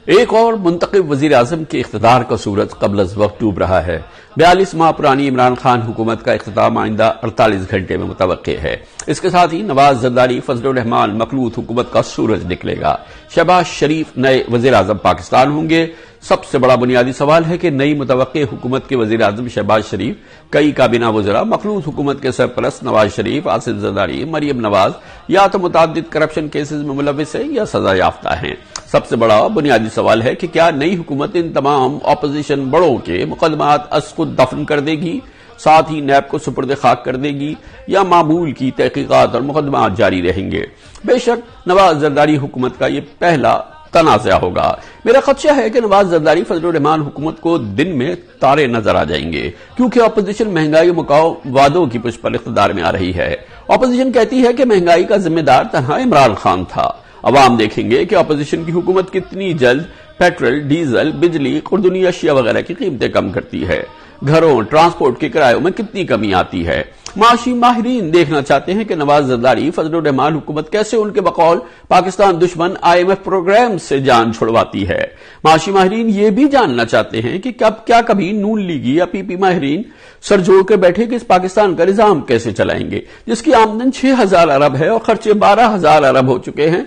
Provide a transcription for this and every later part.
ایک اور منتخب وزیر اعظم کے اقتدار کا سورج قبل از وقت ڈوب رہا ہے۔ 42 ماہ پرانی عمران خان حکومت کا اختتام آئندہ 48 گھنٹے میں متوقع ہے۔ اس کے ساتھ ہی نواز زرداری، فضل الرحمان مخلوط حکومت کا سورج نکلے گا۔ شہباز شریف نئے وزیر اعظم پاکستان ہوں گے۔ سب سے بڑا بنیادی سوال ہے کہ نئی متوقع حکومت کے وزیر اعظم شہباز شریف، کئی کابینہ وزراء، مخلوط حکومت کے سرپرست نواز شریف، آصف زرداری، مریم نواز یا تو متعدد کرپشن کیسز میں ملوث ہیں یا سزا یافتہ ہیں۔ سب سے بڑا بنیادی سوال ہے کہ کیا نئی حکومت ان تمام اپوزیشن بڑوں کے مقدمات از خود دفن کر دے گی، ساتھ ہی نیب کو سپرد خاک کر دے گی، یا معمول کی تحقیقات اور مقدمات جاری رہیں گے؟ بے شک نواز زرداری حکومت کا یہ پہلا تنازع ہوگا۔ میرا خدشہ ہے کہ نواز زرداری، فضل الرحمان حکومت کو دن میں تارے نظر آ جائیں گے، کیونکہ اپوزیشن مہنگائی مکاؤ وعدوں کی پشت پر اقتدار میں آ رہی ہے۔ اپوزیشن کہتی ہے کہ مہنگائی کا ذمہ دار تنہا عمران خان تھا۔ عوام دیکھیں گے کہ اپوزیشن کی حکومت کتنی جلد پیٹرول، ڈیزل، بجلی، خوردنی اشیاء وغیرہ کی قیمتیں کم کرتی ہے، گھروں، ٹرانسپورٹ کے کرایوں میں کتنی کمی آتی ہے۔ معاشی ماہرین دیکھنا چاہتے ہیں کہ نواز زرداری، فضل الرحمان حکومت کیسے ان کے بقول پاکستان دشمن IMF پروگرام سے جان چھڑواتی ہے۔ معاشی ماہرین یہ بھی جاننا چاہتے ہیں کہ کیا کبھی نون لیگی یا PP ماہرین سر جوڑ کر بیٹھے کہ اس پاکستان کا نظام کیسے چلائیں گے، جس کی آمدن 6000 ارب ہے اور خرچے 12000 ارب ہو چکے ہیں۔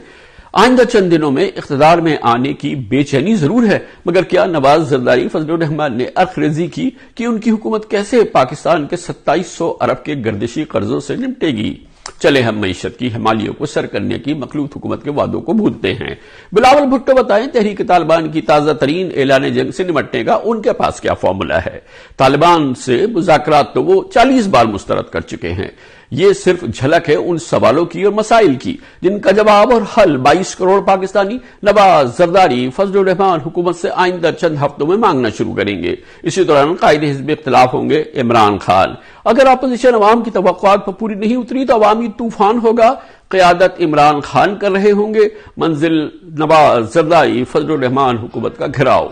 آئندہ چند دنوں میں اقتدار میں آنے کی بے چینی ضرور ہے، مگر کیا نواز زرداری، فضل الرحمان نے عرق ریزی کی کہ ان کی حکومت کیسے پاکستان کے 2700 ارب کے گردشی قرضوں سے نمٹے گی؟ چلے ہم معیشت کی حمالیوں کو سر کرنے کی مخلوط حکومت کے وعدوں کو بھولتے ہیں۔ بلاول بھٹو بتائیں تحریک طالبان کی تازہ ترین اعلان جنگ سے نمٹنے کا ان کے پاس کیا فارمولا ہے؟ طالبان سے مذاکرات تو وہ 40 بار مسترد کر چکے ہیں۔ یہ صرف جھلک ہے ان سوالوں کی اور مسائل کی جن کا جواب اور حل 22 کروڑ پاکستانی نواز زرداری، فضل الرحمان حکومت سے آئندہ چند ہفتوں میں مانگنا شروع کریں گے۔ اسی دوران قائد حزب اختلاف ہوں گے عمران خان۔ اگر اپوزیشن عوام کی توقعات پر پوری نہیں اتری تو عوامی طوفان ہوگا۔ قیادت عمران خان کر رہے ہوں گے، منزل نواز زرداری، فضل الرحمان حکومت کا گھراؤ۔